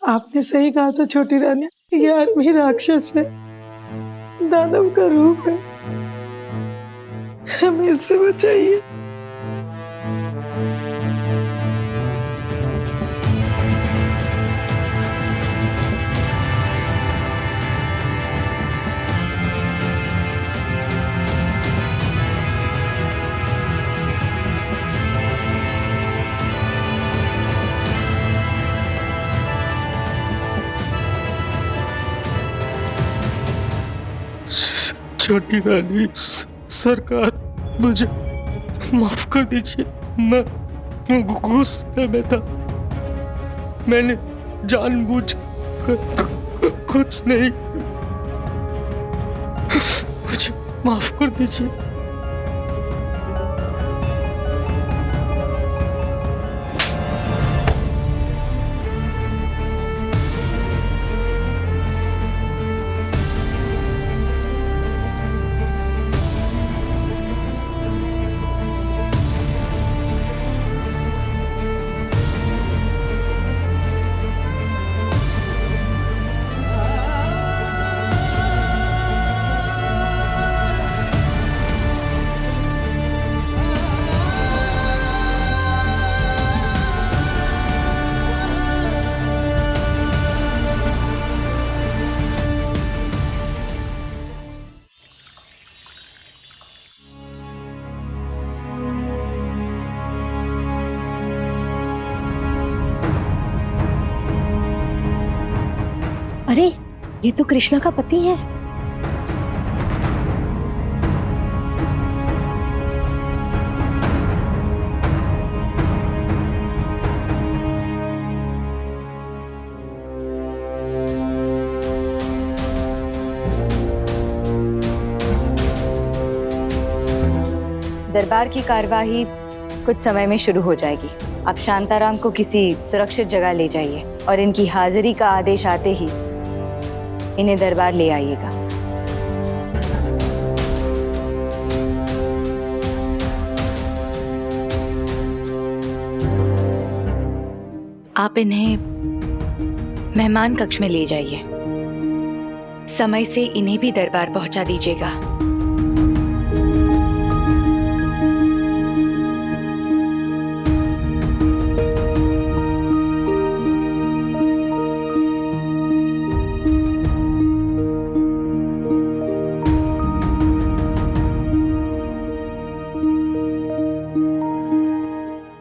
आपने सही कहा था छोटी रानी, ये आदमी राक्षस है, दानव का रूप है। हमें इससे बचाइए। छोटी रानी सरकार, मुझे माफ कर दीजिए। मैं गुस्से में था, मैंने जानबूझ कर कुछ नहीं। मुझे माफ कर दीजिए। अरे ये तो कृष्णा का पति है। दरबार की कार्यवाही कुछ समय में शुरू हो जाएगी। आप शांताराम को किसी सुरक्षित जगह ले जाइए और इनकी हाजिरी का आदेश आते ही इन्हें दरबार ले आइएगा। आप इन्हें मेहमान कक्ष में ले जाइए। समय से इन्हें भी दरबार पहुंचा दीजिएगा।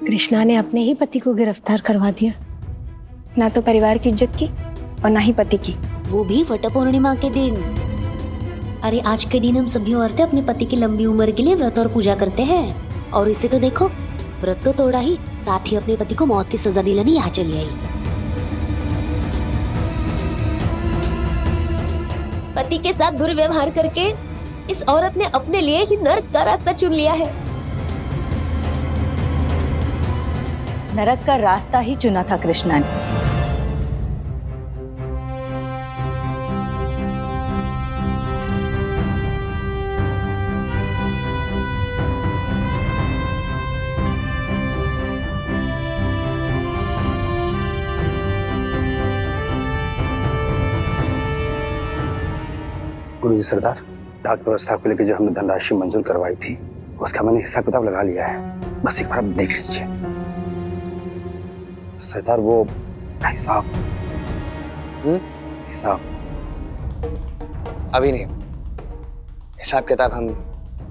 कृष्णा ने अपने ही पति को गिरफ्तार करवा दिया। ना तो परिवार की इज्जत की और ना ही पति की। वो भी वट पूर्णिमा के दिन। अरे आज के दिन हम सभी औरतें अपने पति की लंबी उम्र के लिए व्रत और पूजा करते हैं। और इसे तो देखो, व्रत तो तोड़ा ही, साथ ही अपने पति को मौत की सजा दिलाने यहाँ चली आई। पति के साथ दुर्व्यवहार करके इस औरत ने अपने लिए ही नरक का रास्ता चुन लिया है। नरक का रास्ता ही चुना था कृष्णा ने। गुरुजी सरदार, डाक व्यवस्था को लेकर जो हमने धनराशि मंजूर करवाई थी उसका मैंने हिसाब किताब लगा लिया है। बस एक बार आप देख लीजिए सरदार, वो हिसाब अभी नहीं, हिसाब किताब हम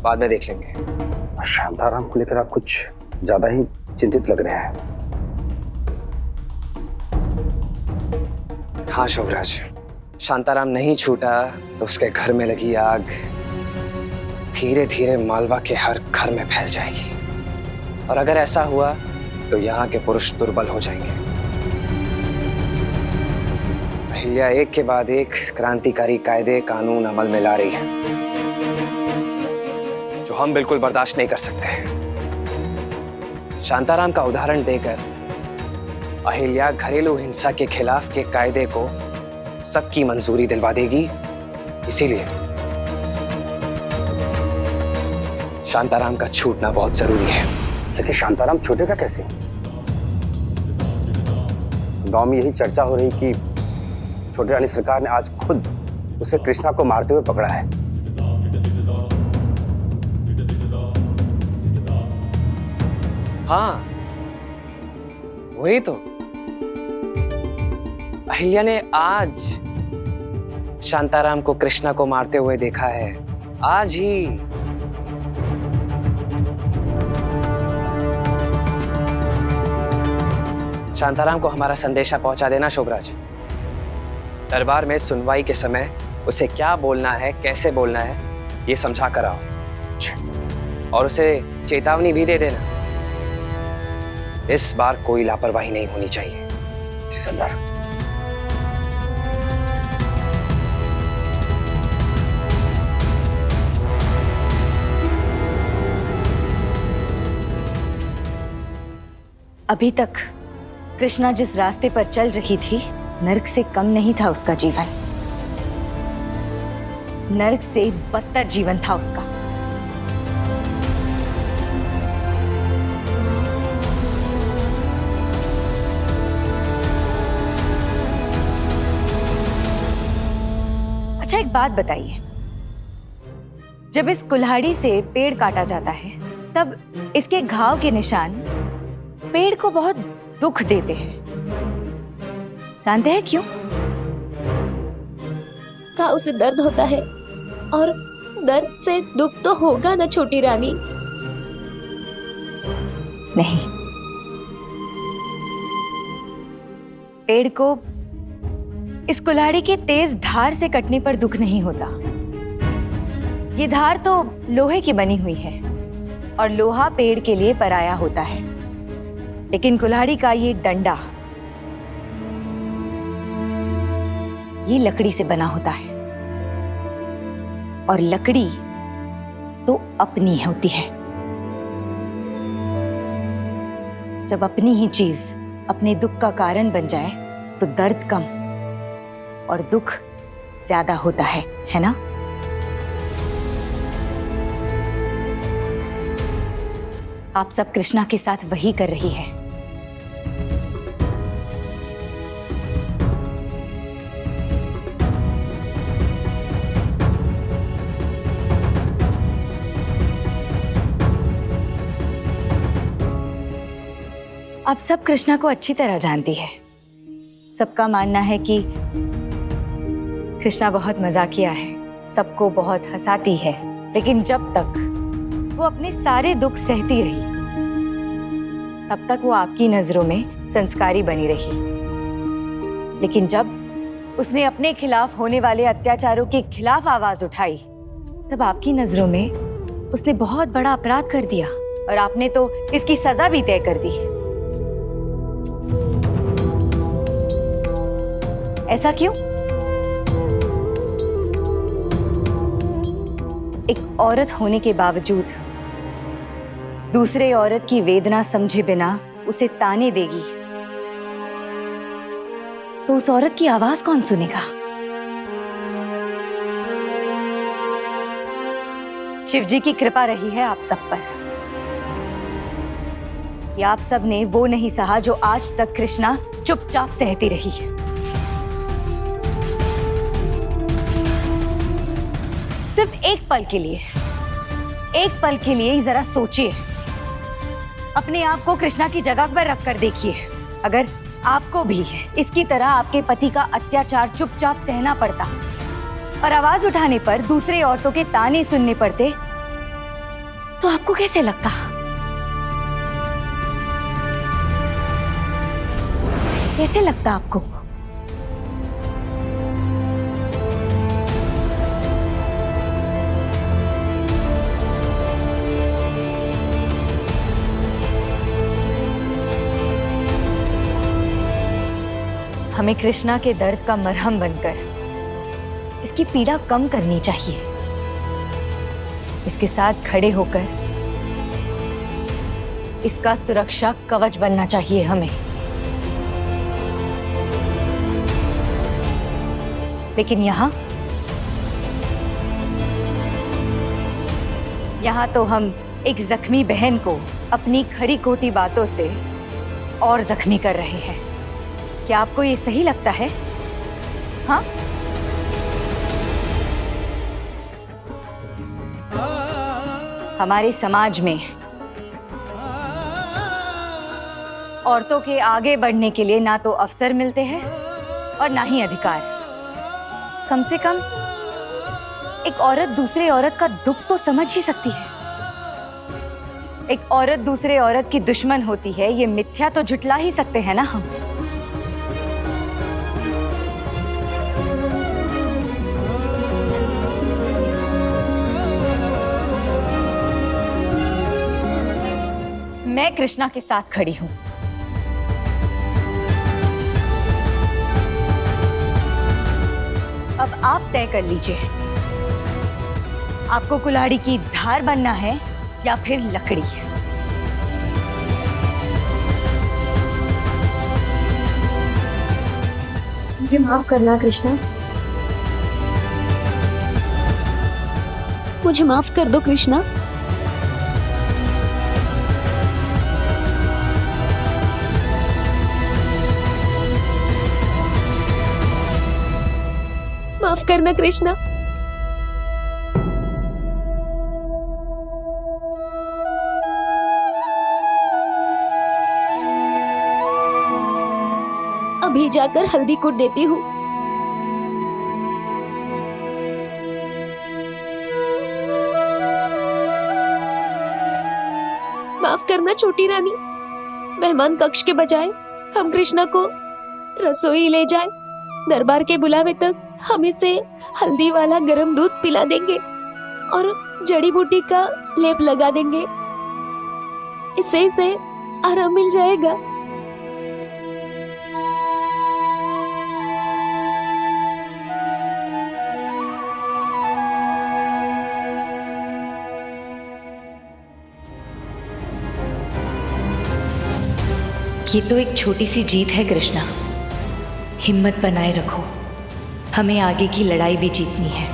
बाद में देख लेंगे। शांताराम को लेकर आप कुछ ज्यादा ही चिंतित लग रहे हैं। हाँ शोभराज, शांताराम नहीं छूटा तो उसके घर में लगी आग धीरे धीरे मालवा के हर घर में फैल जाएगी। और अगर ऐसा हुआ तो यहाँ के पुरुष दुर्बल हो जाएंगे। अहिल्या एक के बाद एक क्रांतिकारी कायदे कानून अमल में ला रही है जो हम बिल्कुल बर्दाश्त नहीं कर सकते। शांताराम का उदाहरण देकर अहिल्या घरेलू हिंसा के खिलाफ के कायदे को सबकी मंजूरी दिलवा देगी। इसीलिए शांताराम का छूटना बहुत जरूरी है। लेकिन शांताराम छूटेगा कैसे? गांव में यही चर्चा हो रही कि छोटी रानी सरकार ने आज खुद उसे कृष्णा को मारते हुए पकड़ा है। हाँ, वही तो। अहिल्या ने आज शांताराम को कृष्णा को मारते हुए देखा है, आज ही। शांताराम को हमारा संदेशा पहुंचा देना शोभराज। दरबार में सुनवाई के समय उसे क्या बोलना है, कैसे बोलना है, ये समझा कर आओ। और उसे चेतावनी भी दे देना, इस बार कोई लापरवाही नहीं होनी चाहिए। जी सरदार। अभी तक कृष्णा जिस रास्ते पर चल रही थी, नर्क से कम नहीं था उसका जीवन। नर्क से बदतर जीवन था उसका। अच्छा, एक बात बताइए, जब इस कुल्हाड़ी से पेड़ काटा जाता है तब इसके घाव के निशान पेड़ को बहुत दुख देते हैं। जानते हैं क्यों? का उसे दर्द होता है, और दर्द से दुख तो होगा ना छोटी रानी। नहीं, पेड़ को इस कुल्हाड़ी के तेज धार से कटने पर दुख नहीं होता। ये धार तो लोहे की बनी हुई है और लोहा पेड़ के लिए पराया होता है, लेकिन कुल्हाड़ी का ये डंडा, ये लकड़ी से बना होता है, और लकड़ी तो अपनी होती है। जब अपनी ही चीज अपने दुख का कारण बन जाए तो दर्द कम और दुख ज्यादा होता है ना? आप सब कृष्णा के साथ वही कर रही है। आप सब कृष्णा को अच्छी तरह जानती है। सबका मानना है कि कृष्णा बहुत मजाकिया है, सबको बहुत हंसाती है, लेकिन जब तक वो अपने सारे दुख सहती रही तब तक वो आपकी नजरों में संस्कारी बनी रही। लेकिन जब उसने अपने खिलाफ होने वाले अत्याचारों के खिलाफ आवाज उठाई तब आपकी नजरों में उसने बहुत बड़ा अपराध कर दिया और आपने तो इसकी सजा भी तय कर दी। ऐसा क्यों? एक औरत होने के बावजूद दूसरे औरत की वेदना समझे बिना उसे ताने देगी तो उस औरत की आवाज कौन सुनेगा? शिवजी की कृपा रही है आप सब पर। ये आप सब ने वो नहीं सहा जो आज तक कृष्णा चुपचाप सहती रही है। सिर्फ एक पल के लिए जरा सोचिए, अपने आप को कृष्णा की जगह पर रखकर देखिए। अगर आपको भी इसकी तरह आपके पति का अत्याचार चुपचाप सहना पड़ता और आवाज उठाने पर दूसरे औरतों के ताने सुनने पड़ते तो आपको कैसे लगता? कैसे लगता आपको? हमें कृष्णा के दर्द का मरहम बनकर इसकी पीड़ा कम करनी चाहिए। इसके साथ खड़े होकर इसका सुरक्षा कवच बनना चाहिए हमें। लेकिन यहाँ तो हम एक जख्मी बहन को अपनी खरी खोटी बातों से और जख्मी कर रहे हैं। क्या आपको ये सही लगता है? हाँ, हमारे समाज में औरतों के आगे बढ़ने के लिए ना तो अवसर मिलते हैं और ना ही अधिकार। कम से कम एक औरत दूसरे औरत का दुख तो समझ ही सकती है। एक औरत दूसरे औरत की दुश्मन होती है, ये मिथ्या तो झुटला ही सकते हैं ना हम। मैं कृष्णा के साथ खड़ी हूं। अब आप तय कर लीजिए, आपको कुल्हाड़ी की धार बनना है या फिर लकड़ी। मुझे माफ करना कृष्णा। मुझे माफ कर दो कृष्णा। माफ करना कृष्णा। अभी जाकर हल्दी कूट देती हूँ। माफ करना छोटी रानी। मेहमान कक्ष के बजाय हम कृष्णा को रसोई ले जाए। दरबार के बुलावे तक हम इसे हल्दी वाला गर्म दूध पिला देंगे और जड़ी बूटी का लेप लगा देंगे। इससे इसे आराम मिल जाएगा। ये तो एक छोटी सी जीत है कृष्णा, हिम्मत बनाए रखो, हमें आगे की लड़ाई भी जीतनी है।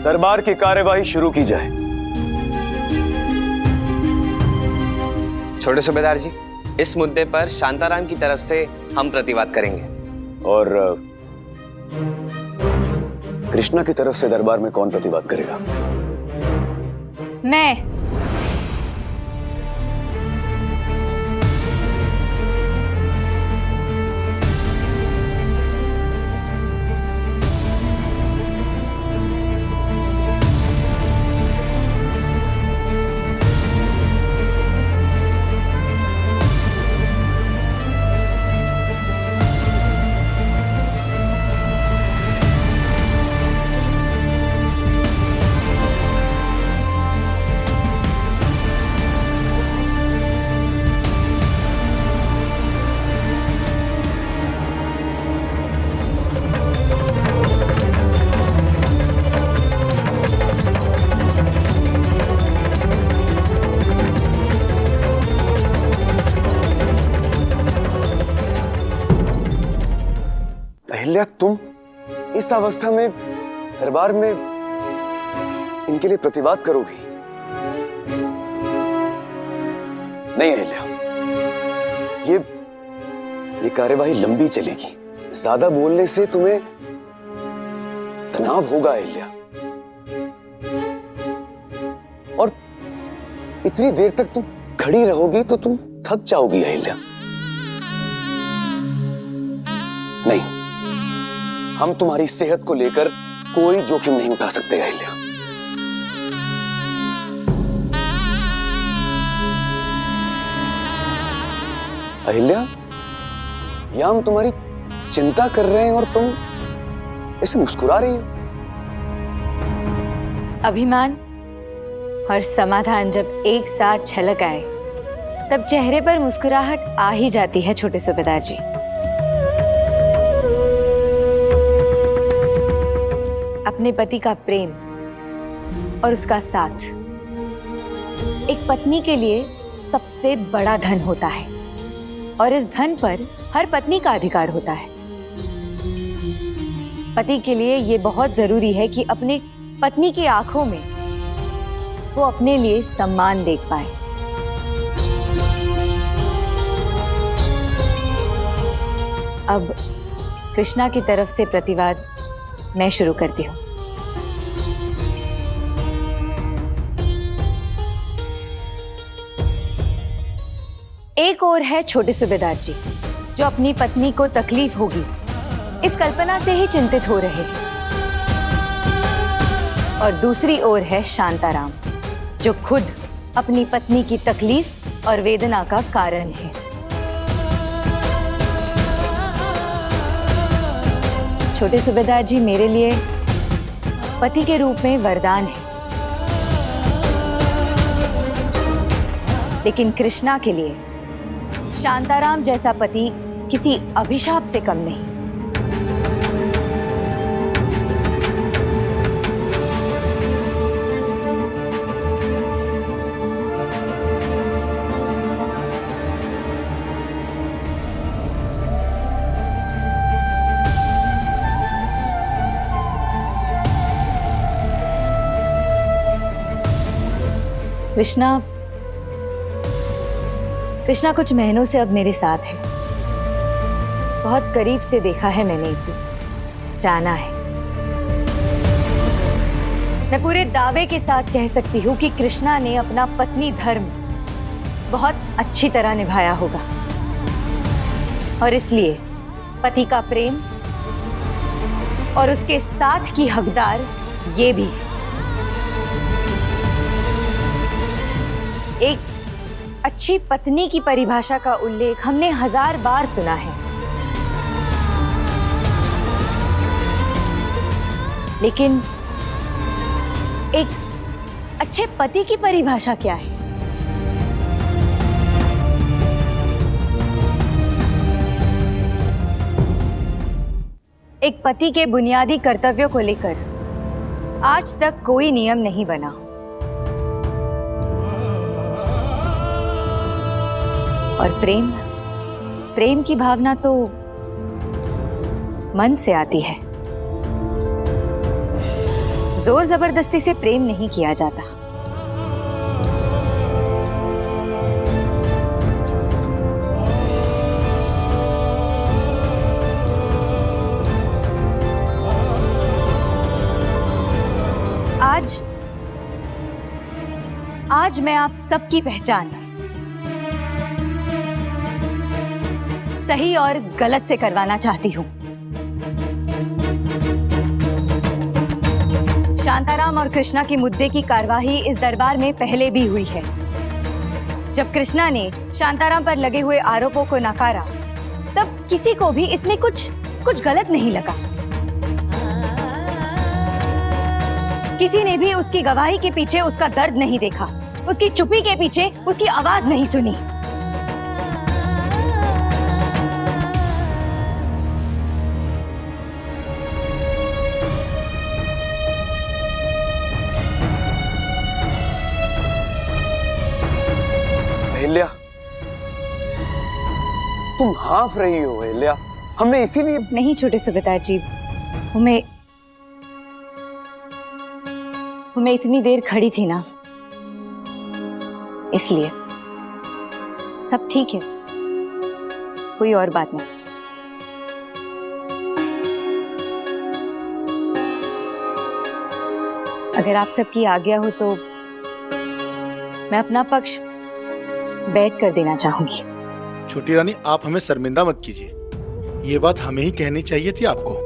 दरबार की कार्यवाही शुरू की जाए। छोटे सूबेदार जी, इस मुद्दे पर शांताराम की तरफ से हम प्रतिवाद करेंगे। और कृष्णा की तरफ से दरबार में कौन प्रतिवाद करेगा? मैं। अहिल्या, तुम इस अवस्था में दरबार में इनके लिए प्रतिवाद करोगी? नहीं अहिल्या, ये कार्यवाही लंबी चलेगी। ज्यादा बोलने से तुम्हें तनाव होगा अहिल्या, और इतनी देर तक तुम खड़ी रहोगी तो तुम थक जाओगी अहिल्या। नहीं, हम तुम्हारी सेहत को लेकर कोई जोखिम नहीं उठा सकते अहिल्या। अहिल्या, यहां हम तुम्हारी चिंता कर रहे हैं और तुम ऐसे मुस्कुरा रही हो। अभिमान और समाधान जब एक साथ छलक आए तब चेहरे पर मुस्कुराहट आ ही जाती है छोटे सूबेदार जी। अपने पति का प्रेम और उसका साथ एक पत्नी के लिए सबसे बड़ा धन होता है और इस धन पर हर पत्नी का अधिकार होता है। पति के लिए ये बहुत जरूरी है कि अपने पत्नी की आंखों में वो अपने लिए सम्मान देख पाए। अब कृष्णा की तरफ से प्रतिवाद मैं शुरू करती हूँ। एक और है छोटे सूबेदार जी, जो अपनी पत्नी को तकलीफ होगी इस कल्पना से ही चिंतित हो रहे हैं। और दूसरी ओर है शांताराम, जो खुद अपनी पत्नी की तकलीफ और वेदना का कारण है। छोटे सूबेदार जी मेरे लिए पति के रूप में वरदान है, लेकिन कृष्णा के लिए शांताराम जैसा पति किसी अभिशाप से कम नहीं। कृष्णा कुछ महीनों से अब मेरे साथ है। बहुत करीब से देखा है मैंने इसे, जाना है। मैं पूरे दावे के साथ कह सकती हूँ कि कृष्णा ने अपना पत्नी धर्म बहुत अच्छी तरह निभाया होगा और इसलिए पति का प्रेम और उसके साथ की हकदार ये भी है। एक अच्छी पत्नी की परिभाषा का उल्लेख हमने 1000 बार सुना है, लेकिन एक अच्छे पति की परिभाषा क्या है? एक पति के बुनियादी कर्तव्यों को लेकर आज तक कोई नियम नहीं बना और प्रेम की भावना तो मन से आती है। जोर जबरदस्ती से प्रेम नहीं किया जाता। आज मैं आप सबकी पहचान सही और गलत से करवाना चाहती हूँ। शांताराम और कृष्णा की मुद्दे की कार्यवाही इस दरबार में पहले भी हुई है। जब कृष्णा ने शांताराम पर लगे हुए आरोपों को नकारा, तब किसी को भी इसमें कुछ गलत नहीं लगा। किसी ने भी उसकी गवाही के पीछे उसका दर्द नहीं देखा, उसकी चुप्पी के पीछे उसकी आवाज नहीं सुनी। अहिल्या, तुम हाँफ रही हो अहिल्या। हमने इसीलिए नहीं छोटे सूबेदार जी, मैं इतनी देर खड़ी थी ना, इसलिए सब ठीक है, कोई और बात नहीं। अगर आप सबकी आज्ञा हो तो मैं अपना पक्ष बैठ कर देना चाहूंगी। छोटी रानी, आप हमें शर्मिंदा मत कीजिए, ये बात हमें ही कहनी चाहिए थी आपको।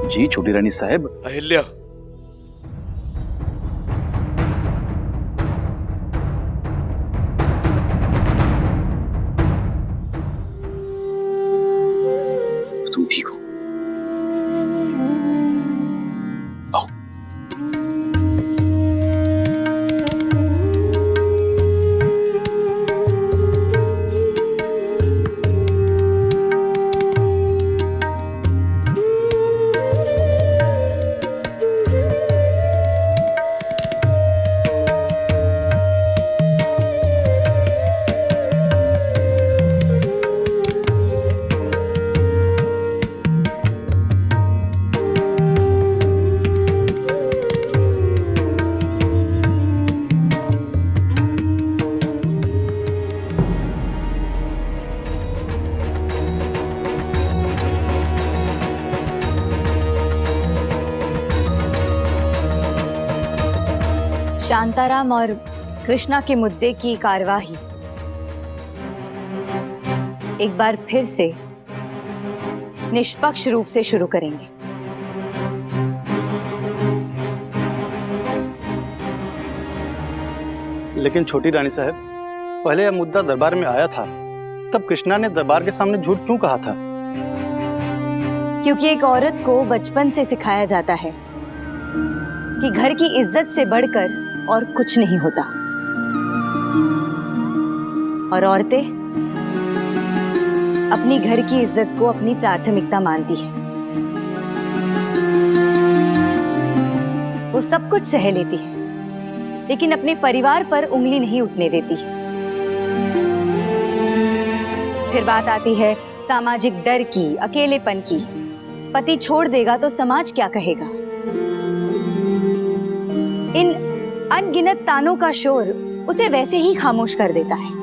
जी छोटी रानी साहब। अहिल्या, तुम ठीक हो? आओ। शांताराम और कृष्णा के मुद्दे की कार्यवाही एक बार फिर से निष्पक्ष रूप से शुरू करेंगे। लेकिन छोटी रानी साहब, पहले यह मुद्दा दरबार में आया था, तब कृष्णा ने दरबार के सामने झूठ क्यों कहा था? क्योंकि एक औरत को बचपन से सिखाया जाता है कि घर की इज्जत से बढ़कर और कुछ नहीं होता, और औरतें अपनी घर की इज्जत को अपनी प्राथमिकता मानती है। वो सब कुछ सह लेती है, लेकिन अपने परिवार पर उंगली नहीं उठने देती। फिर बात आती है सामाजिक डर की, अकेलेपन की। पति छोड़ देगा तो समाज क्या कहेगा? इन अनगिनत तानों का शोर उसे वैसे ही खामोश कर देता है।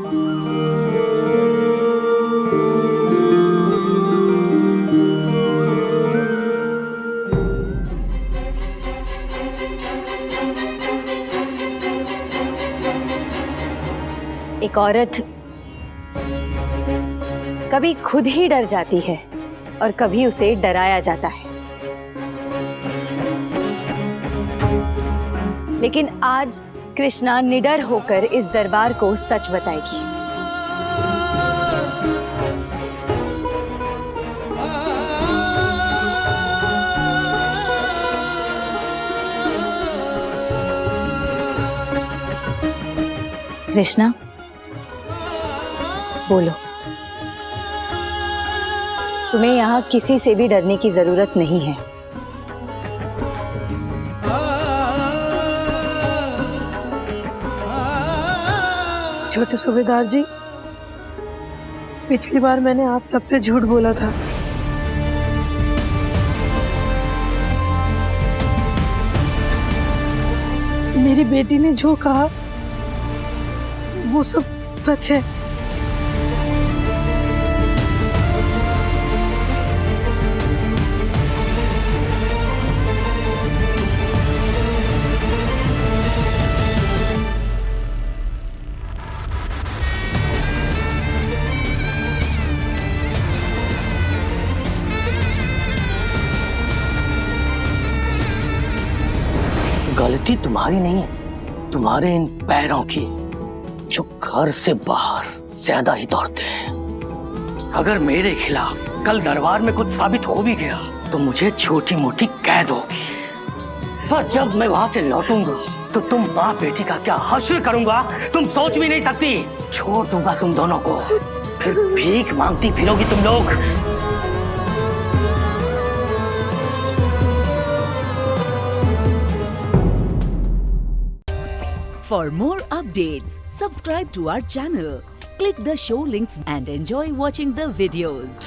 एक औरत कभी खुद ही डर जाती है और कभी उसे डराया जाता है, लेकिन आज कृष्णा निडर होकर इस दरबार को सच बताएगी। कृष्णा, बोलो, तुम्हें यहाँ किसी से भी डरने की जरूरत नहीं है। छोटे सूबेदार जी, पिछली बार मैंने आप सबसे झूठ बोला था। मेरी बेटी ने जो कहा वो सब सच है। गलती तुम्हारी नहीं है, तुम्हारे इन पैरों की, जो घर से बाहर ज्यादा ही दौड़ते हैं। अगर मेरे खिलाफ कल दरबार में कुछ साबित हो भी गया तो मुझे छोटी मोटी कैद होगी, और जब मैं वहां से लौटूंगा तो तुम माँ बेटी का क्या हश्र करूंगा तुम सोच भी नहीं सकती। छोड़ दूंगा तुम दोनों को, फिर भीख मांगती फिरोगी तुम लोग। For more updates, subscribe to our channel, click the show links and enjoy watching the videos.